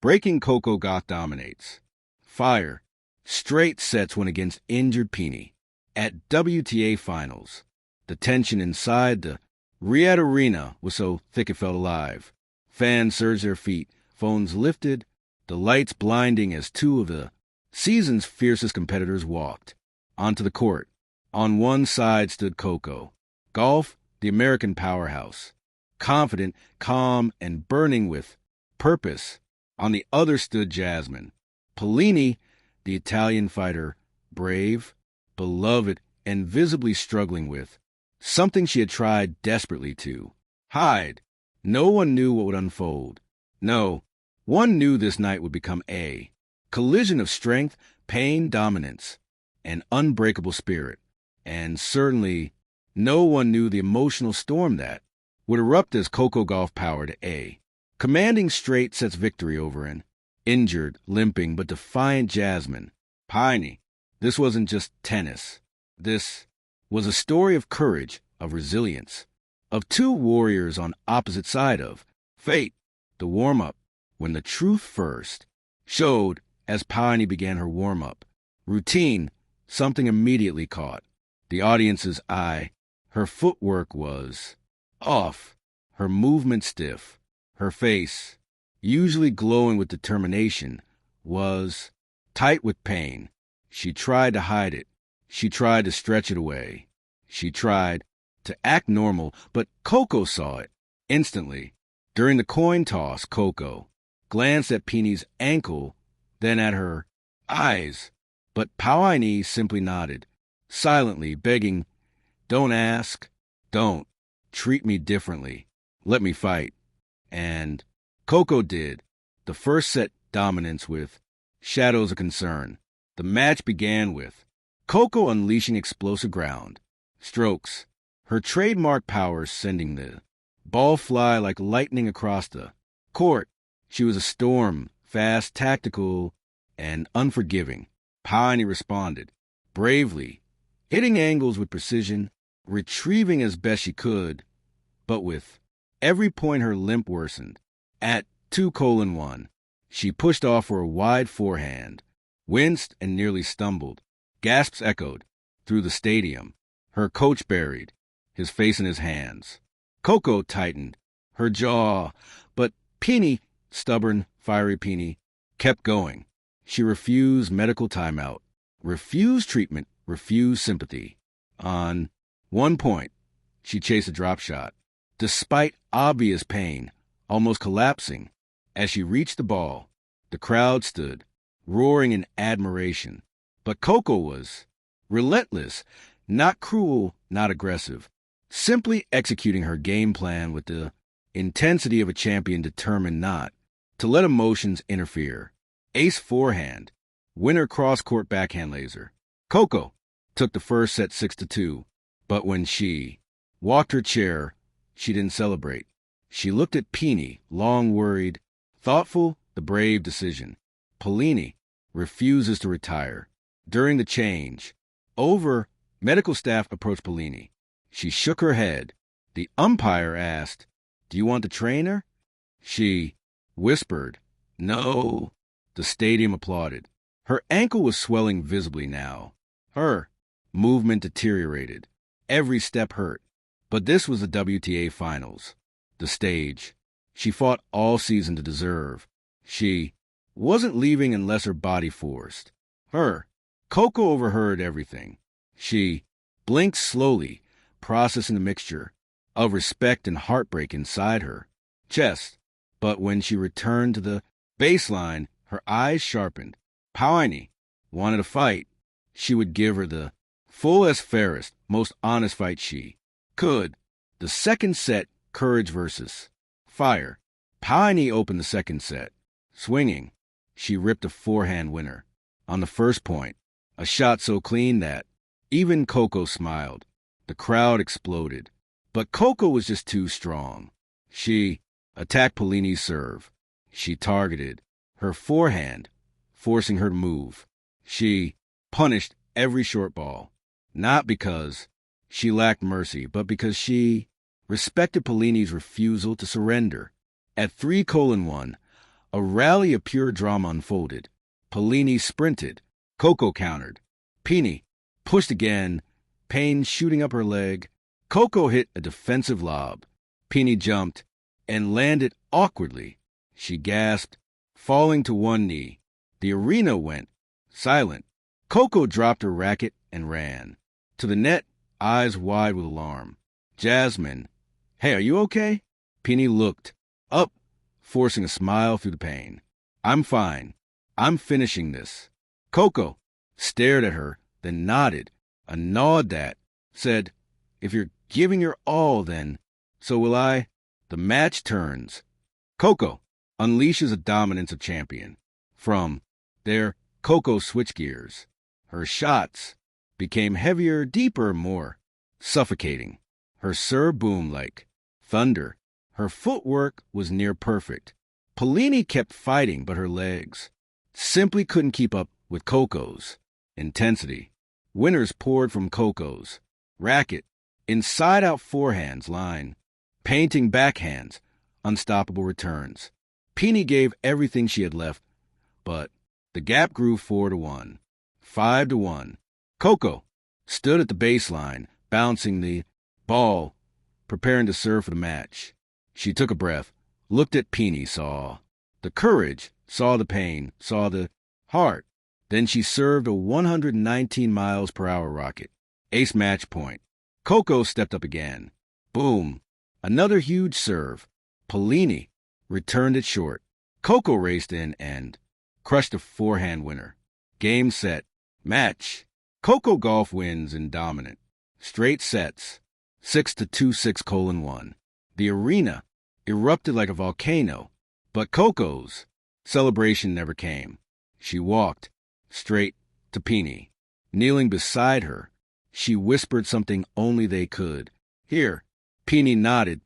Breaking COCO GAUFF dominates. Fire. Straight sets went against injured Paolini. At WTA finals, the tension inside the Riyadh Arena was so thick it felt alive. Fans surged their feet, phones lifted, the lights blinding as two of the season's fiercest competitors walked onto the court. On one side stood COCO GAUFF, the American powerhouse, confident, calm, and burning with purpose. On the other stood Jasmine Paolini, the Italian fighter, brave, beloved, and visibly struggling with something she had tried desperately to hide. No one knew what would unfold. No, one knew this night would become a collision of strength, pain, dominance, and unbreakable spirit. And certainly, no one knew the emotional storm that would erupt as COCO GAUFF powered a commanding straight sets victory over an injured, limping, but defiant Jasmine Paolini. This wasn't just tennis. This was a story of courage, of resilience, of two warriors on opposite side of fate. The warm-up, when the truth first showed as Paolini began her warm-up routine, something immediately caught the audience's eye. Her footwork was off, her movement stiff, her face, usually glowing with determination, was tight with pain. She tried to hide it. She tried to stretch it away. She tried to act normal, but COCO saw it instantly. During the coin toss, COCO glanced at Paolini's ankle, then at her eyes. But Paolini simply nodded, silently begging, "Don't ask. Don't. Treat me differently. Let me fight." And COCO did. The first set dominance with shadows of concern. The match began with COCO unleashing explosive ground strokes, her trademark power sending the ball fly like lightning across the court. She was a storm, fast, tactical, and unforgiving. Paolini responded bravely, hitting angles with precision, retrieving as best she could, but with every point her limp worsened. At 2:1, she pushed off for a wide forehand, winced and nearly stumbled. Gasps echoed through the stadium. Her coach buried his face in his hands. COCO tightened her jaw, but Paolini, stubborn, fiery Paolini, kept going. She refused medical timeout, refused treatment, refused sympathy. On one point, she chased a drop shot, despite obvious pain, almost collapsing. As she reached the ball, the crowd stood, roaring in admiration. But COCO was relentless, not cruel, not aggressive, simply executing her game plan with the intensity of a champion determined not to let emotions interfere. Ace forehand, winner cross-court backhand laser. COCO took the first set 6-2, but when she walked her chair, she didn't celebrate. She looked at Paolini, long worried, thoughtful, the brave decision. Paolini refuses to retire. During the change over, medical staff approached Paolini. She shook her head. The umpire asked, "Do you want to train her?" She whispered, "No." The stadium applauded. Her ankle was swelling visibly now. Her movement deteriorated. Every step hurt. But this was the WTA finals, the stage she fought all season to deserve. She wasn't leaving unless her body forced her. COCO overheard everything. She blinked slowly, processing the mixture of respect and heartbreak inside her chest. But when she returned to the baseline, her eyes sharpened. Paolini wanted to fight. She would give her the fullest, fairest, most honest fight she could. The second set, courage versus fire. Paolini opened the second set. Swinging, she ripped a forehand winner. On the first point, a shot so clean that even COCO smiled. The crowd exploded. But COCO was just too strong. She attacked Paolini's serve. She targeted her forehand, forcing her to move. She punished every short ball, not because she lacked mercy, but because she respected Paolini's refusal to surrender. At 3:1, A rally of pure drama unfolded. Paolini sprinted. COCO countered. Pini pushed again, pain shooting up her leg. COCO hit a defensive lob. Pini jumped and landed awkwardly. She gasped, falling to one knee. The arena went silent. COCO dropped her racket and ran. To the net, eyes wide with alarm. Jasmine, hey, are you okay? Pini looked up, forcing a smile through the pain. I'm fine. I'm finishing this. COCO stared at her, then nodded. A nod that said, if you're giving your all, then so will I. The match turns. COCO unleashes a dominance of champion. From there, COCO switched gears. Her shots became heavier, deeper, more suffocating. Her serve boomed like thunder. Her footwork was near perfect. Paolini kept fighting, but her legs simply couldn't keep up with COCO's intensity. Winners poured from COCO's racket, inside-out forehands line, painting backhands, unstoppable returns. Pini gave everything she had left, but the gap grew 4-1, 5-1. COCO stood at the baseline, bouncing the ball, preparing to serve for the match. She took a breath, looked at Pini, saw the courage, saw the pain, saw the heart. Then she served a 119 miles per hour rocket. Ace match point. COCO stepped up again. Boom. Another huge serve. Paolini returned it short. COCO raced in and crushed a forehand winner. Game, set, match. COCO Gauff wins in dominant straight sets. 6-2, 6-1. The arena erupted like a volcano, but COCO's celebration never came. She walked straight to Pini. Kneeling beside her, she whispered something only they could hear. Pini nodded,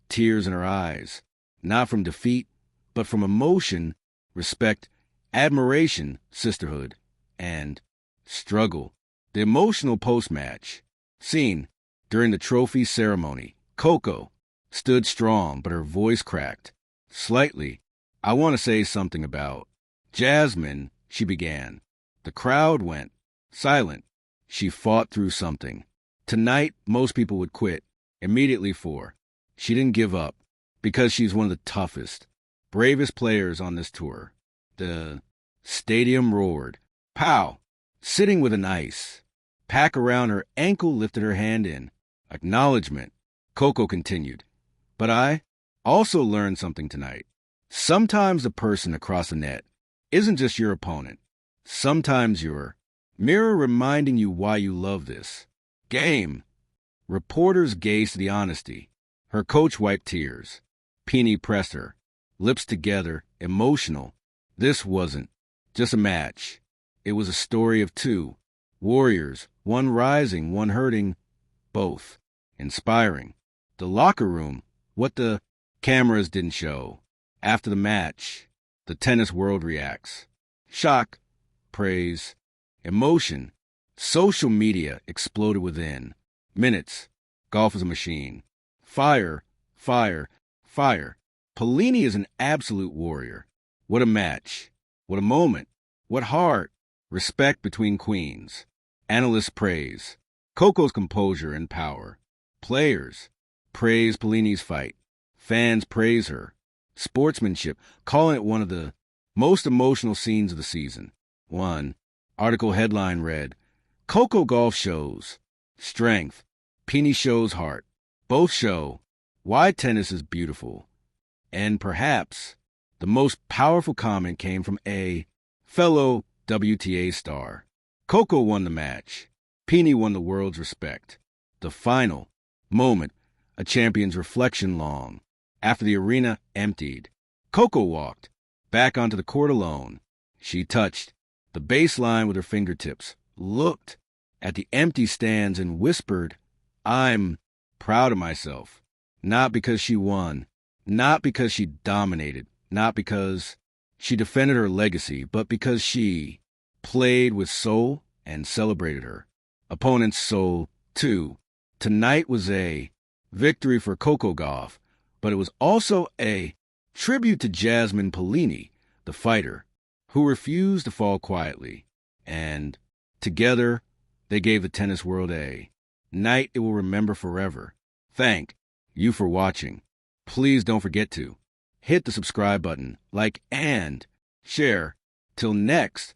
tears in her eyes, not from defeat, but from emotion, respect, admiration, sisterhood, and struggle. The emotional post-match scene during the trophy ceremony. COCO stood strong, but her voice cracked slightly. I want to say something about Jasmine, she began. The crowd went silent. She fought through something. Tonight, most people would quit immediately for. She didn't give up because she's one of the toughest, bravest players on this tour. The stadium roared. Pow! Sitting with an ice pack around her ankle, lifted her hand in acknowledgement. COCO continued. But I also learned something tonight. Sometimes the person across the net isn't just your opponent. Sometimes your mirror reminding you why you love this game. Reporters gazed the honesty. Her coach wiped tears. Pini pressed her, lips together, emotional. This wasn't just a match. It was a story of two warriors, one rising, one hurting, both inspiring. The locker room, what the cameras didn't show. After the match, the tennis world reacts. Shock, praise, emotion. Social media exploded within minutes. Golf is a machine. Fire, fire, fire. Paolini is an absolute warrior. What a match. What a moment. What heart. Respect between queens. Analysts praise COCO's composure and power. Players praise Paolini's fight. Fans praise her sportsmanship, calling it one of the most emotional scenes of the season. One article headline read, COCO Gauff shows strength. Pini shows heart. Both show why tennis is beautiful. And perhaps the most powerful comment came from a fellow WTA star. COCO won the match. Pini won the world's respect. The final moment, a champion's reflection long. After the arena emptied, COCO walked back onto the court alone. She touched the baseline with her fingertips, looked at the empty stands and whispered, I'm proud of myself. Not because she won, not because she dominated, not because she defended her legacy, but because she played with soul and celebrated her opponent's soul, too. Tonight was a victory for COCO Gauff, but it was also a tribute to Jasmine Paolini, the fighter, who refused to fall quietly. And together, they gave the tennis world a night it will remember forever. Thank you for watching. Please don't forget to hit the subscribe button, like, and share. Till next